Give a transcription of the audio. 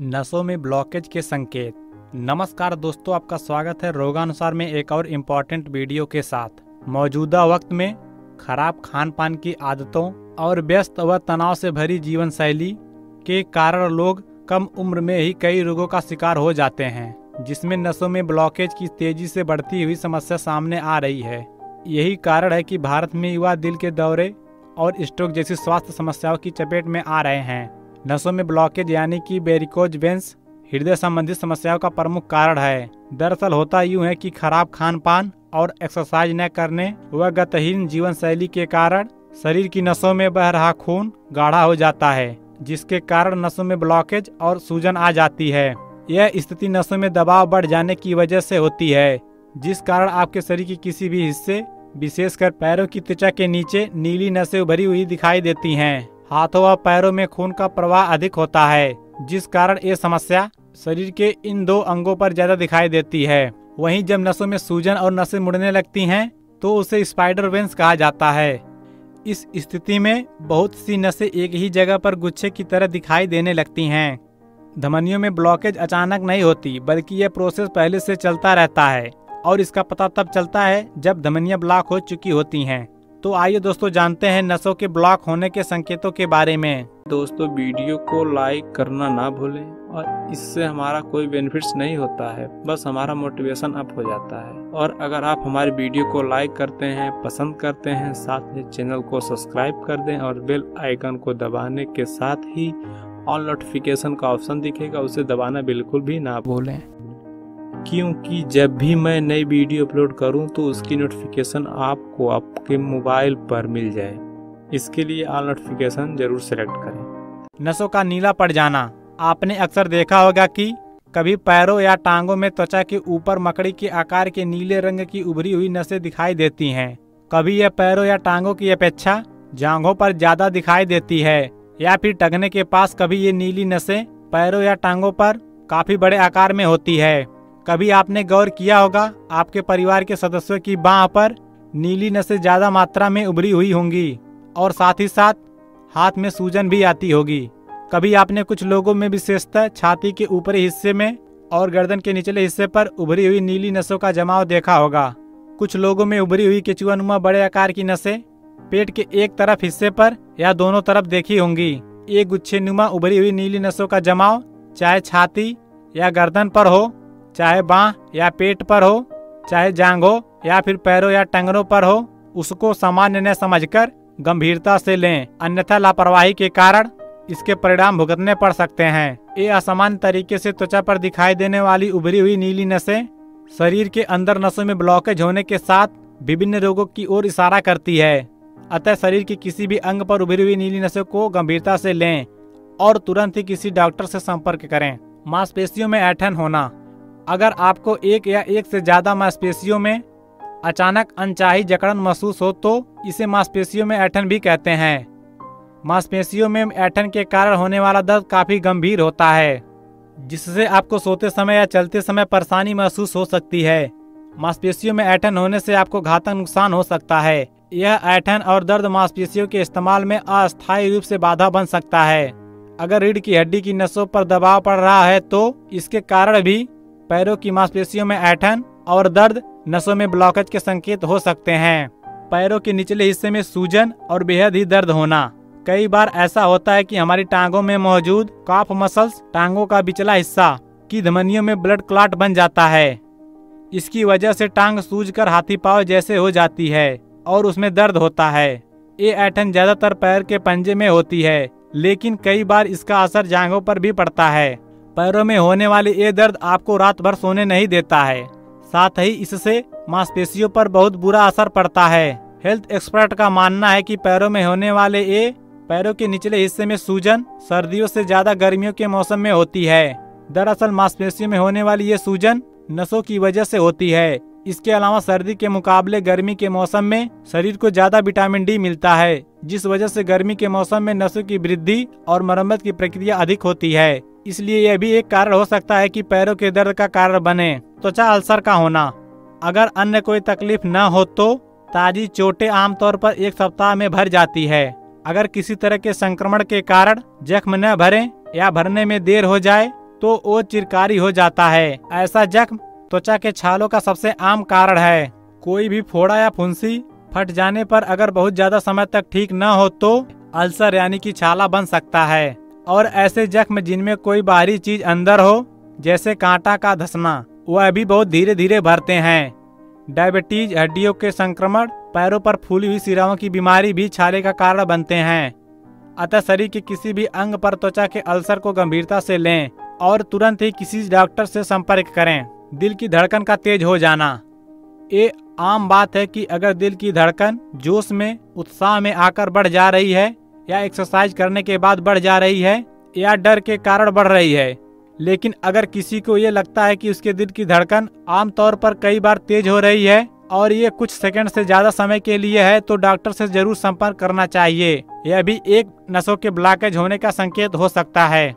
नसों में ब्लॉकेज के संकेत। नमस्कार दोस्तों, आपका स्वागत है रोगानुसार में एक और इम्पॉर्टेंट वीडियो के साथ। मौजूदा वक्त में खराब खान पान की आदतों और व्यस्त व तनाव से भरी जीवन शैली के कारण लोग कम उम्र में ही कई रोगों का शिकार हो जाते हैं, जिसमें नसों में ब्लॉकेज की तेजी से बढ़ती हुई समस्या सामने आ रही है। यही कारण है कि भारत में युवा दिल के दौरे और स्ट्रोक जैसी स्वास्थ्य समस्याओं की चपेट में आ रहे हैं। नसों में ब्लॉकेज यानी कि वेरिकोज वेन्स हृदय संबंधी समस्याओं का प्रमुख कारण है। दरअसल होता यूं है कि खराब खान पान और एक्सरसाइज न करने व गतिहीन जीवन शैली के कारण शरीर की नसों में बह रहा खून गाढ़ा हो जाता है, जिसके कारण नसों में ब्लॉकेज और सूजन आ जाती है। यह स्थिति नसों में दबाव बढ़ जाने की वजह से होती है, जिस कारण आपके शरीर के किसी भी हिस्से, विशेषकर पैरों की त्वचा के नीचे नीली नसें उभरी हुई दिखाई देती हैं। हाथों व पैरों में खून का प्रवाह अधिक होता है, जिस कारण ये समस्या शरीर के इन दो अंगों पर ज्यादा दिखाई देती है। वहीं जब नसों में सूजन और नसें मुड़ने लगती हैं तो उसे स्पाइडर वेन्स कहा जाता है। इस स्थिति में बहुत सी नसें एक ही जगह पर गुच्छे की तरह दिखाई देने लगती हैं। धमनियों में ब्लॉकेज अचानक नहीं होती, बल्कि यह प्रोसेस पहले से चलता रहता है और इसका पता तब चलता है जब धमनियां ब्लॉक हो चुकी होती हैं। तो आइए दोस्तों जानते हैं नसों के ब्लॉक होने के संकेतों के बारे में। दोस्तों, वीडियो को लाइक करना ना भूलें और इससे हमारा कोई बेनिफिट्स नहीं होता है, बस हमारा मोटिवेशन अप हो जाता है। और अगर आप हमारी वीडियो को लाइक करते हैं, पसंद करते हैं, साथ ही चैनल को सब्सक्राइब कर दें और बेल आइकन को दबाने के साथ ही ऑल नोटिफिकेशन का ऑप्शन दिखेगा, उसे दबाना बिल्कुल भी ना भूलें, क्योंकि जब भी मैं नई वीडियो अपलोड करूं तो उसकी नोटिफिकेशन आपको आपके मोबाइल पर मिल जाए। इसके लिए ऑल नोटिफिकेशन जरूर सेलेक्ट करें। नसों का नीला पड़ जाना। आपने अक्सर देखा होगा कि कभी पैरों या टांगों में त्वचा के ऊपर मकड़ी के आकार के नीले रंग की उभरी हुई नसें दिखाई देती हैं। कभी यह पैरों या टांगों की अपेक्षा जांघों पर ज्यादा दिखाई देती है, या फिर टखने के पास कभी ये नीली नसें पैरों या टांगों पर काफी बड़े आकार में होती है। कभी आपने गौर किया होगा आपके परिवार के सदस्यों की बांह पर नीली नसें ज्यादा मात्रा में उभरी हुई होंगी और साथ ही साथ हाथ में सूजन भी आती होगी। कभी आपने कुछ लोगों में विशेषतः छाती के ऊपरी हिस्से में और गर्दन के निचले हिस्से पर उभरी हुई नीली नसों का जमाव देखा होगा। कुछ लोगों में उभरी हुई केचुआनुमा बड़े आकार की नसें पेट के एक तरफ हिस्से पर या दोनों तरफ देखी होंगी। एक गुच्छेनुमा उभरी हुई नीली नसों का जमाव चाहे छाती या गर्दन पर हो, चाहे बांह या पेट पर हो, चाहे जांघ हो या फिर पैरों या टंगनों पर हो, उसको सामान्य न समझकर गंभीरता से लें, अन्यथा लापरवाही के कारण इसके परिणाम भुगतने पड़ सकते हैं। ये असामान्य तरीके से त्वचा पर दिखाई देने वाली उभरी हुई नीली नसें शरीर के अंदर नसों में ब्लॉकेज होने के साथ विभिन्न रोगों की ओर इशारा करती है। अतः शरीर के किसी भी अंग पर उभरी हुई नीली नसों को गंभीरता से लें और तुरंत ही किसी डॉक्टर से संपर्क करें। मांसपेशियों में ऐंठन होना। अगर आपको एक या एक से ज्यादा मांसपेशियों में अचानक अनचाही जकड़न महसूस हो तो इसे मांसपेशियों में ऐंठन भी कहते हैं। मांसपेशियों में ऐंठन के कारण होने वाला दर्द काफी गंभीर होता है, जिससे आपको सोते समय या चलते समय परेशानी महसूस हो सकती है। मांसपेशियों में ऐंठन होने से आपको घातक नुकसान हो सकता है। यह ऐंठन और दर्द मांसपेशियों के इस्तेमाल में अस्थायी रूप से बाधा बन सकता है। अगर रीढ़ की हड्डी की नसों पर दबाव पड़ रहा है तो इसके कारण भी पैरों की मांसपेशियों में ऐंठन और दर्द नसों में ब्लॉकेज के संकेत हो सकते हैं। पैरों के निचले हिस्से में सूजन और बेहद ही दर्द होना। कई बार ऐसा होता है कि हमारी टांगों में मौजूद काफ मसल्स, टांगों का बिचला हिस्सा की धमनियों में ब्लड क्लॉट बन जाता है। इसकी वजह से टांग सूजकर हाथी पांव जैसे हो जाती है और उसमें दर्द होता है। ये ऐंठन ज्यादातर पैर के पंजे में होती है, लेकिन कई बार इसका असर जांघों पर भी पड़ता है। पैरों में होने वाले ये दर्द आपको रात भर सोने नहीं देता है, साथ ही इससे मांसपेशियों पर बहुत बुरा असर पड़ता है। हेल्थ एक्सपर्ट का मानना है कि पैरों में होने वाले ये पैरों के निचले हिस्से में सूजन सर्दियों से ज्यादा गर्मियों के मौसम में होती है। दरअसल मांसपेशियों में होने वाली ये सूजन नसों की वजह से होती है। इसके अलावा सर्दी के मुकाबले गर्मी के मौसम में शरीर को ज्यादा विटामिन डी मिलता है, जिस वजह से गर्मी के मौसम में नसों की वृद्धि और मरम्मत की प्रक्रिया अधिक होती है। इसलिए यह भी एक कारण हो सकता है कि पैरों के दर्द का कारण बने। त्वचा अल्सर का होना। अगर अन्य कोई तकलीफ न हो तो ताजी चोटें आमतौर पर एक सप्ताह में भर जाती है। अगर किसी तरह के संक्रमण के कारण जख्म न भरे या भरने में देर हो जाए तो वो चिरकारी हो जाता है। ऐसा जख्म त्वचा के छालों का सबसे आम कारण है। कोई भी फोड़ा या फुंसी फट जाने पर अगर बहुत ज्यादा समय तक ठीक न हो तो अल्सर यानी कि छाला बन सकता है। और ऐसे जख्म जिनमें कोई बाहरी चीज अंदर हो, जैसे कांटा का धंसना, वह भी बहुत धीरे धीरे भरते हैं। डायबिटीज, हड्डियों के संक्रमण, पैरों पर फूली हुई सिराओं की बीमारी भी छाले का कारण बनते हैं। अतः शरीर के किसी भी अंग पर त्वचा के अल्सर को गंभीरता से लें और तुरंत ही किसी डॉक्टर से संपर्क करें। दिल की धड़कन का तेज हो जाना। ये आम बात है कि अगर दिल की धड़कन जोश में, उत्साह में आकर बढ़ जा रही है, या एक्सरसाइज करने के बाद बढ़ जा रही है, या डर के कारण बढ़ रही है। लेकिन अगर किसी को ये लगता है कि उसके दिल की धड़कन आमतौर पर कई बार तेज हो रही है और ये कुछ सेकंड से ज्यादा समय के लिए है, तो डॉक्टर से जरूर संपर्क करना चाहिए। यह भी एक नसों के ब्लॉकेज होने का संकेत हो सकता है।